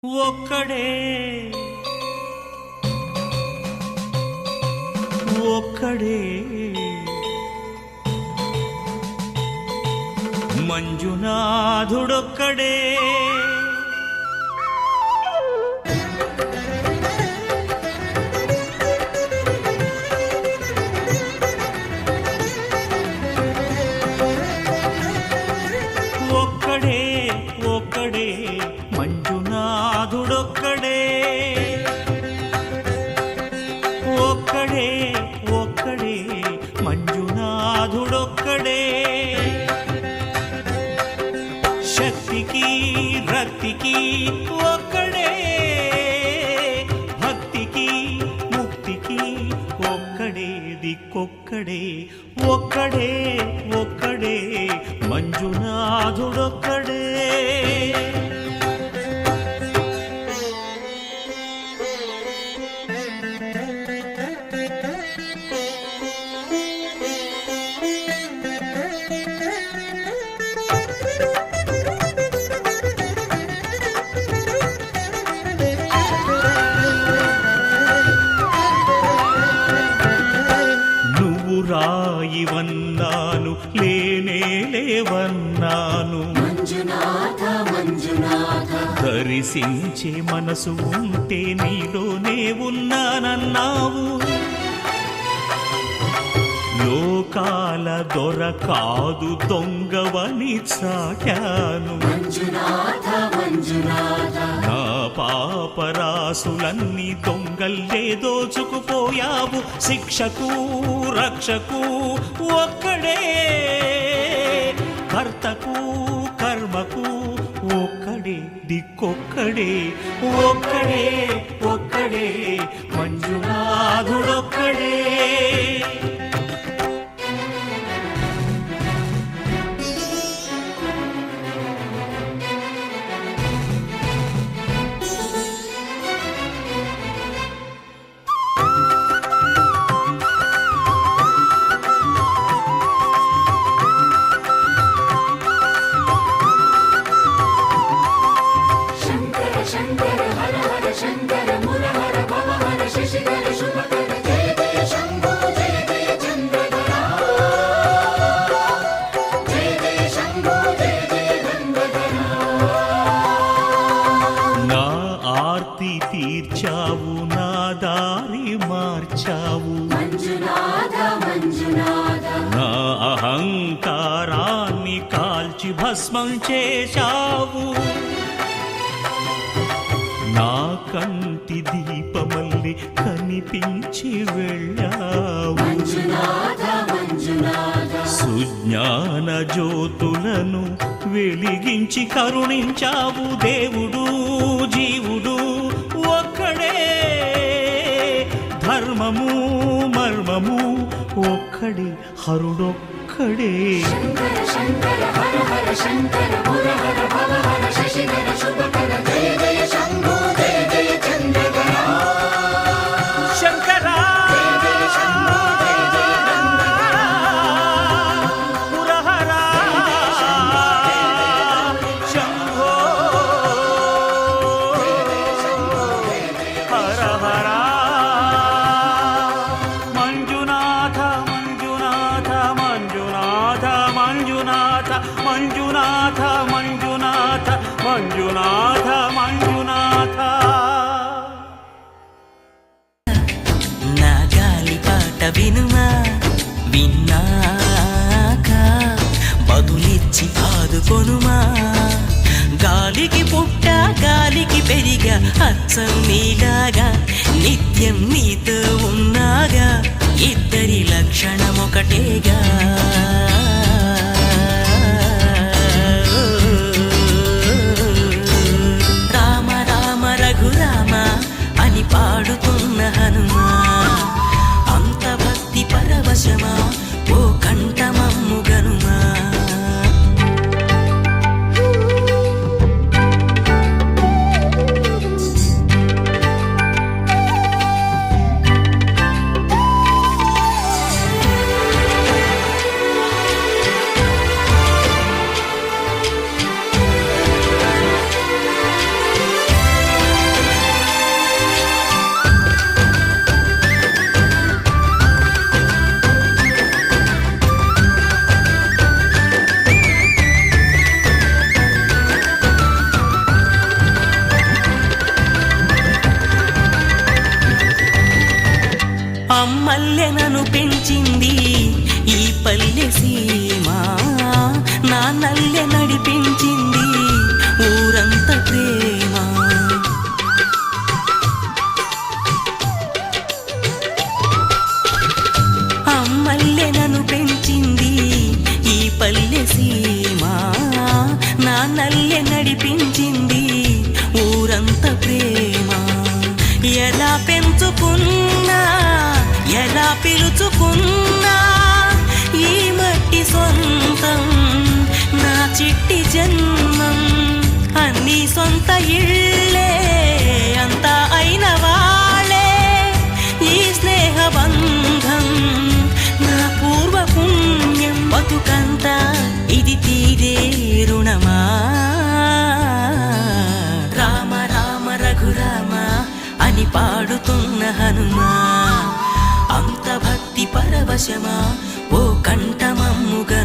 ఒక్కడే ఒక్కడే మంజునాథుడొక్కడే ఒక్కడే ఒక్కడే మంజునాథుడొక్కడే ఒక్కడే ఒక్కడే మంజునాథుడొక్కడే శక్తికి రక్తికి ఒక్కడే భక్తికి ముక్తికి ఒక్కడే దిక్కొక్కడే ఒక్కడే ఒక్కడే మంజునాథుడొక్కడే రాయివన్నాను లేనే లేవన్నాను మంజునాథ మంజునాథ దర్శించే మనసు ఉంటే నీలోనే ఉన్నానన్నావు లోకాల దొర కాదు దొంగవని చాటాను మంజునాథ మంజునాథ నా పాపరాసులన్నీ దొంగల్లే దోచుకుపోయావు శిక్షకు రక్షకు ఒక్కడే కర్తకు కర్మకు ఒక్కడే దిక్కొక్కడే ఒక్కడే ఒక్కడే మంజునాథుడొక్కడే తీర్చావు నా దారి మార్చావు మంజునాథ మంజునాథ నా అహంకారాన్ని కాల్చి భస్మం చేశావు నా కంటి దీపమల్లి కనిపించి వెళ్ళావు మంజునాథ మంజునాథ సుజ్ఞాన జ్యోతులను వెలిగించి కరుణించావు దేవుడు జీవుడు ఒక్కడే ధర్మము మర్మము ఒక్కడే హరుడొక్కడే శంకర శంకర హర హర శంకర ముర హర భవ హర శశిధర శుభకర జయ జయ శంభో జయ జయ చంద్రధర శంకర జయ జయ శంభో జయ జయ నందధర మురహర శంభో హర హర మంజునాథ మంజునాథ మంజునాథ మంజునాథ మంజునాథ మంజునాథ మంజునాథ మంజునాథ నా గాలి పాట వినుమా విన్నాక బదులిచ్చి ఆదుకొనుమా గాలికి పుట్ట గాలికి పెరిగా అచ్చం నీలాగా నిత్యం నీతో ఉన్నాగా ఇద్దరి లక్షణం ఒకటేగా రామ రామ రఘురామ అని పాడుతున్న హనుమా అంత భక్తి పరవశమా ఓ కంఠమమ్ము గనుమా నల్లెనను పెంచింది ఈ పల్లె సీమ నా నల్లె నడిపించింది ఊరంత ప్రేమ అమ్మల్లెనను పెంచింది ఈ పల్లె సీమ నా నల్లె నడిపించింది ఊరంత ప్రేమ ఎలా పెంచుకున్నా ఎలా పిలుచుకున్నా ఈ మట్టి సొంతం నా చిట్టి జన్మం అన్ని సొంత ఇళ్ళే అంతా అయిన వాళ్ళే ఈ స్నేహ బంధం నా పూర్వ పుణ్యం బతుకంతా ఇది తీరే రుణమా రామ రామ రఘురామ అని పాడుతున్న హనుమా అంత భక్తి పరవశమా ఓ కంఠమమ్ముగా